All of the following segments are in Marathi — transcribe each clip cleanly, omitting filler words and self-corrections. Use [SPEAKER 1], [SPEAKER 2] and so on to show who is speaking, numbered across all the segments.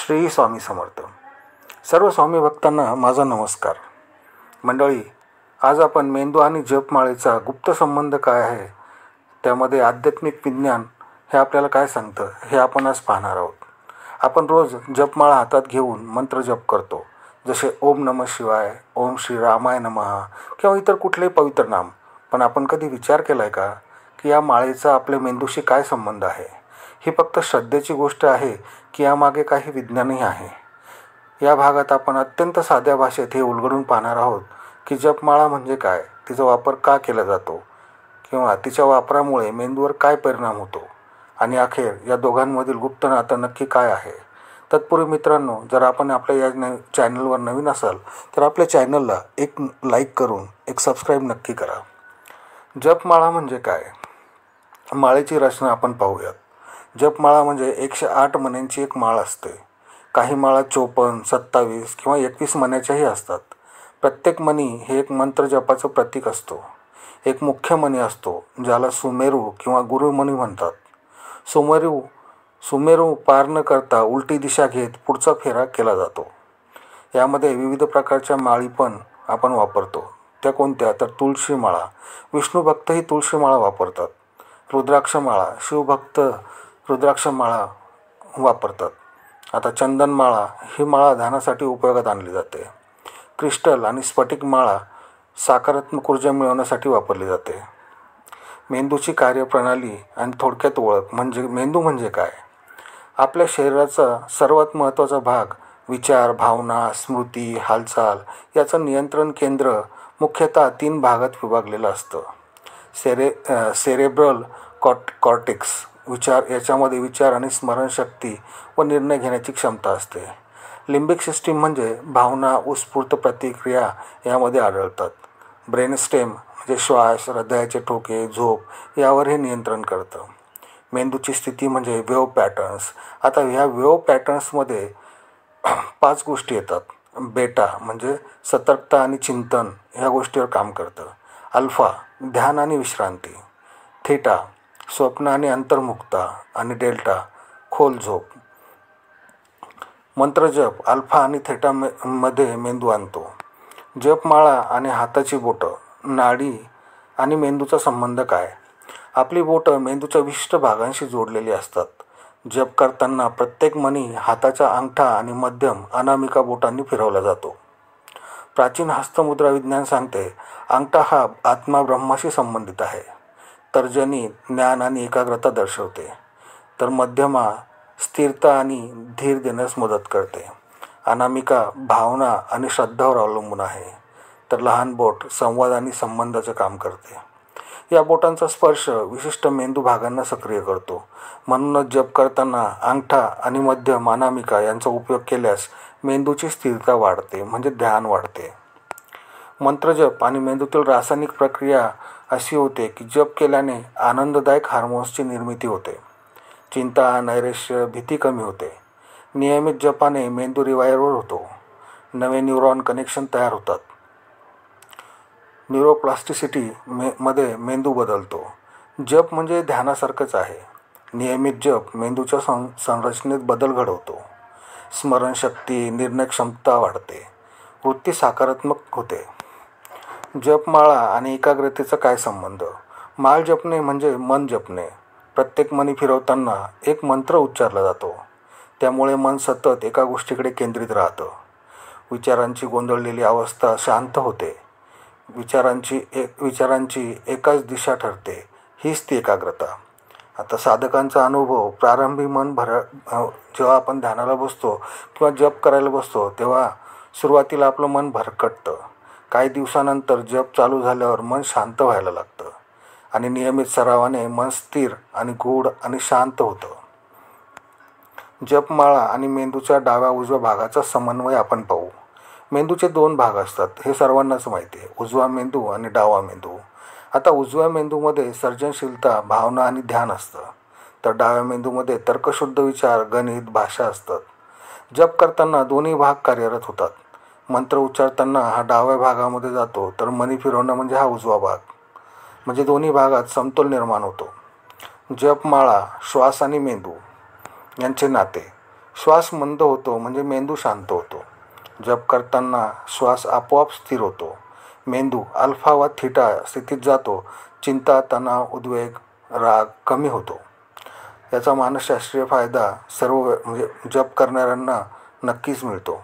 [SPEAKER 1] श्री स्वामी समर्थ. सर्व स्वामी भक्तांना माझा नमस्कार. मंडळी, आज आपण मेंदू आणि जपमाळेचा गुप्त संबंध काय आहे, त्यामध्ये आध्यात्मिक विज्ञान हे आपल्याला काय सांगतं हे आपण आज पाहणार आहोत. आपण रोज जपमाळा हातात घेऊन मंत्र जप करतो, जसे ओम नमः शिवाय, ओम श्री रामाय नमः किंवा इतर कुठलेही पवित्र नाम. पण आपण कधी विचार केला आहे का की या माळेचा आपल्या मेंदूशी काय संबंध आहे? ही फक्त श्रद्धेची गोष्ट आहे की यामागे काही विज्ञानही आहे? या भागात आपण अत्यंत साध्या भाषेत हे उलगडून पाहणार आहोत की जपमाळा म्हणजे काय, तिचा वापर का केला जातो किंवा तिच्या वापरामुळे मेंदूवर काय परिणाम होतो आणि अखेर या दोघांमधील गुप्त नातं नक्की काय आहे. तत्पूर्वी मित्रांनो, जर आपण आपल्या या चॅनलवर नवीन असाल तर आपल्या चॅनलला एक लाईक करून एक सबस्क्राईब नक्की करा. जपमाळा म्हणजे काय? माळेची रचना आपण पाहूयात. जपमाळा म्हणजे 108 मण्यांची एक माळ असते. काही माळा 54, 27 किंवा 21 मण्याच्याही असतात. प्रत्येक मणी हे एक मंत्र जपाचं प्रतीक असतो. एक मुख्य मणी असतो ज्याला सुमेरू किंवा गुरुमणी म्हणतात. सुमेरू पार न करता उलटी दिशा घेत पुढचा फेरा केला जातो. यामध्ये विविध प्रकारच्या माळी पण आपण वापरतो. त्या कोणत्या? तर तुळशी माळा. विष्णू भक्तही तुळशी माळा वापरतात. रुद्राक्ष माळा, शिवभक्त रुद्राक्ष माळा वापरतात. आता चंदनमाळा ही माळा ध्यानासाठी उपयोगात आणली जाते. क्रिस्टल आणि स्फटिक माळा सकारात्मक ऊर्जा मिळवण्यासाठी वापरली जाते. मेंदूची कार्यप्रणाली आणि थोडक्यात ओळख. मेंदू म्हणजे काय? आपल्या शरीराचा सर्वात महत्त्वाचा भाग विचार, भावना, स्मृती, हालचाल याचं नियंत्रण केंद्र मुख्यतः 3 भागात विभागलेलं असतं. सेरेब्रल कॉर्टेक्स याच्यामध्ये विचार आणि स्मरणशक्ती व निर्णय घेण्याची क्षमता असते. लिंबिक सिस्टीम म्हणजे भावना, उत्स्फूर्त प्रतिक्रिया यामध्ये आढळतात. ब्रेनस्टेम म्हणजे श्वास, हृदयाचे ठोके, झोप यावर हे नियंत्रण करतं. मेंदूची स्थिती म्हणजे वेव्ह पॅटर्न्स. आता ह्या वेव्ह पॅटर्न्समध्ये 5 गोष्टी येतात. बेटा म्हणजे सतर्कता आणि चिंतन ह्या गोष्टीवर काम करतं. अल्फा ध्यान आणि विश्रांती. थीटा स्वप्न आणि अंतर्मुखता. आणि डेल्टा खोल झोप. मंत्रजप अल्फा आणि थीटा मध्ये मेंदू आणतो. जपमाळा आणि हाताची बोटं, नाडी आणि मेंदूचा संबंध काय? आपली बोटं मेंदूच्या विशिष्ट भागांशी जोडलेली असतात. जप करताना प्रत्येक मणी हाताच्या अंगठा आणि मध्यम अनामिका बोटांनी फिरवला जातो. प्राचीन हस्तमुद्रा विज्ञान सांगते अंगठा हा आत्मा ब्रह्माशी संबंधित आहे. तर्जनी ज्ञान आणि एकाग्रता दर्शवते, तर मध्यमा स्थिरता आणि धीर देण्यास मदत करते. अनामिका भावना आणि श्रद्धावर अवलंबून आहे, तर लहान बोट संवाद आणि संबंधाचं काम करते. या बोटांचा स्पर्श विशिष्ट मेंदू भागांना सक्रिय करतो. म्हणूनच जप करताना अंगठा आणि मध्यम अनामिका यांचा उपयोग केल्यास मेंदूची स्थिरता वाढते, म्हणजे ध्यान वाढते. मंत्रजप आणि मेंदूतील रासायनिक प्रक्रिया अशी होते की जप केल्याने आनंददायक हार्मोन्सची निर्मिती होते. चिंता, नैराश्य, भीती कमी होते. नियमित जपाने मेंदू रिवायर होतो. नवे न्यूरॉन कनेक्शन तयार होतात. न्यूरोप्लास्टिसिटी मध्ये मेंदू बदलतो. जप म्हणजे ध्यानासारखंच आहे. नियमित जप मेंदूच्या संरचनेत बदल घडवतो. स्मरणशक्ती, निर्णय क्षमता वाढते. वृत्ती सकारात्मक होते. जपमाळा आणि एकाग्रतेचा काय संबंध? माळ जपणे म्हणजे मन जपणे. प्रत्येक मणी फिरवताना एक मंत्र उच्चारला जातो. त्यामुळे मन सतत एका गोष्टीकडे केंद्रित राहतं. विचारांची गोंधळलेली अवस्था शांत होते. विचारांची एकाच दिशा ठरते. हीच ती एकाग्रता. आता साधकांचा अनुभव, प्रारंभी जेव्हा आपण ध्यानाला बसतो किंवा जप करायला बसतो तेव्हा सुरुवातीला आपलं मन भरकटतं. काही दिवसानंतर जप चालू झाल्यावर मन शांत व्हायला लागतं आणि नियमित सरावाने मन स्थिर आणि गूढ आणि शांत होतं. जपमाळा आणि मेंदूच्या डाव्या उजव्या भागाचा समन्वय आपण पाहू. मेंदूचे 2 भाग असतात, हे सर्वांनाच माहिती आहे. उजवा मेंदू आणि डावा मेंदू. आता उजव्या मेंदूमध्ये सर्जनशीलता, भावना आणि ध्यान असतं, तर डाव्या मेंदूमध्ये तर्कशुद्ध विचार, गणित, भाषा असतात. जप करताना दोन्ही भाग कार्यरत होतात. मंत्र उच्चारताना हा डाव्या भागामध्ये जातो, तर मणी फिरवणं म्हणजे हा उजवा भाग. म्हणजे दोन्ही भागात समतोल निर्माण होतो. जपमाळा, श्वास आणि मेंदू यांचे नाते. श्वास मंद होतो म्हणजे मेंदू शांत होतो. जप करताना श्वास आपोआप स्थिर होतो. मेंदू अल्फा व थीटा स्थितीत जातो. चिंता, तणाव, उद्वेग, राग कमी होतो. याचा मानसशास्त्रीय फायदा सर्व म्हणजे जप करणाऱ्यांना नक्कीच मिळतो.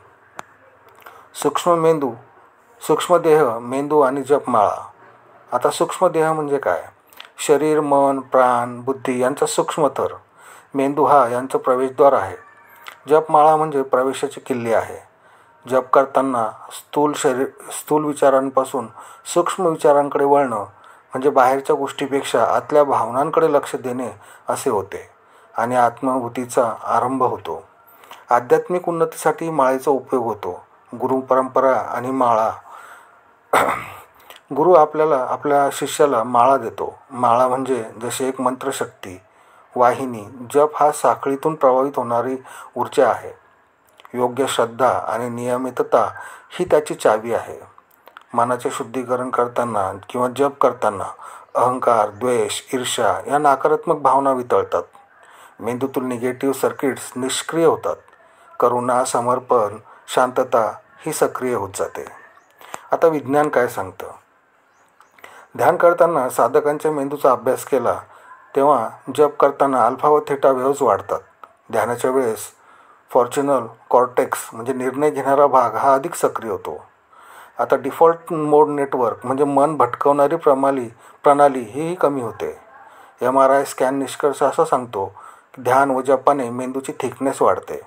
[SPEAKER 1] सूक्ष्मदेह, मेंदू आणि जपमाळा. आता सूक्ष्मदेह म्हणजे काय? शरीर, मन, प्राण, बुद्धी यांचा सूक्ष्म थर. मेंदू हा यांचं प्रवेशद्वार आहे. जपमाळा म्हणजे प्रवेशाची किल्ली आहे. जप करताना स्थूल विचारांपासून सूक्ष्म विचारांकडे वळणं म्हणजे बाहेरच्या गोष्टीपेक्षा आतल्या भावनांकडे लक्ष देणे असे होते आणि आत्मानुभूतीचा आरंभ होतो. आध्यात्मिक उन्नतीसाठी माळेचा उपयोग होतो. गुरु परंपरा आणि माळा. गुरु आपल्या शिष्याला माळा देतो. माळा म्हणजे जशी एक मंत्रशक्ती वाहिनी. जप हा साखळीतून प्रवाहित होणारी ऊर्जा आहे. योग्य श्रद्धा आणि नियमितता ही त्याची चावी आहे. मनाचे शुद्धीकरण करताना किंवा जप करताना अहंकार, द्वेष, ईर्ष्या या नकारात्मक भावना वितळतात. मेंदूतील निगेटिव्ह सर्किट्स निष्क्रिय होतात. करुणा, समर्पण, शांतता ही सक्रिय होत जाते. आता विज्ञान काय सांगतं? ध्यान करताना साधकांच्या मेंदूचा अभ्यास केला तेव्हा जप करताना अल्फा व थीटा वेव्हज वाढतात. ध्यानाच्या वेळेस फॉर्च्युनल कॉर्टेक्स म्हणजे निर्णय घेणारा भाग हा अधिक सक्रिय होतो. आता डिफॉल्ट मोड नेटवर्क म्हणजे मन भटकवणारी प्रणाली ही कमी होते. MRI स्कॅन निष्कर्ष असा सांगतो की ध्यान व जपाने मेंदूची थिकनेस वाढते.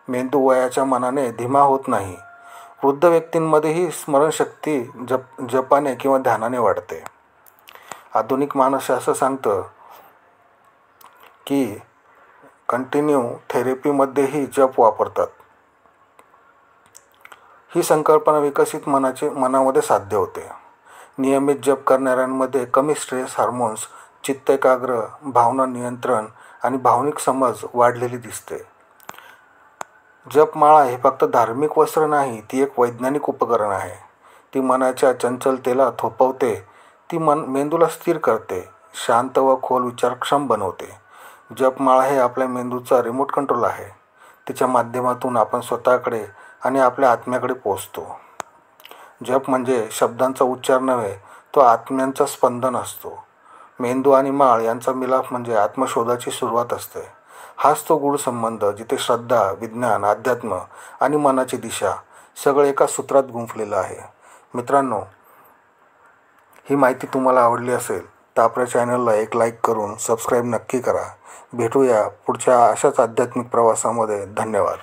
[SPEAKER 1] मेंदू वयाच्या मनाने धीमा होत नाही. वृद्ध व्यक्तींमध्येही स्मरणशक्ती जपाने किंवा ध्यानाने वाढते. आधुनिक मानसशास्त्र सांगतं की कंटिन्यू थेरपीमध्येही जप वापरतात. ही संकल्पना विकसित मनामध्ये साध्य होते. नियमित जप करणाऱ्यांमध्ये कमी स्ट्रेस हार्मोन्स, चित्त एकाग्र, भावना नियंत्रण आणि भावनिक समज वाढलेली दिसते. जपमाळा हे फक्त धार्मिक वस्त्र नाही, ती एक वैज्ञानिक उपकरण आहे. ती मनाच्या चंचलतेला थोपवते. ती मेंदूला स्थिर करते. शांत व खोल विचारक्षम बनवते. जपमाळा हे आपल्या मेंदूचा रिमोट कंट्रोल आहे. तिच्या माध्यमातून आपण स्वतःकडे आणि आपल्या आत्म्याकडे पोहोचतो. जप म्हणजे शब्दांचा उच्चार नव्हे, तो आत्म्यांचा स्पंदन असतो. मेंदू आणि माळ यांचा मिलाफ म्हणजे आत्मशोधाची सुरुवात असते. हाच तो गूढ संबंध जिथे श्रद्धा, विज्ञान, अध्यात्म आणि मनाची दिशा सगळं एका सूत्रात गुंफलेलं आहे. मित्रांनो, ही माहिती तुम्हाला आवडली असेल तर आपल्या चॅनलला एक लाईक करून सबस्क्राईब नक्की करा. भेटूया पुढच्या अशाच आध्यात्मिक प्रवासामध्ये. धन्यवाद.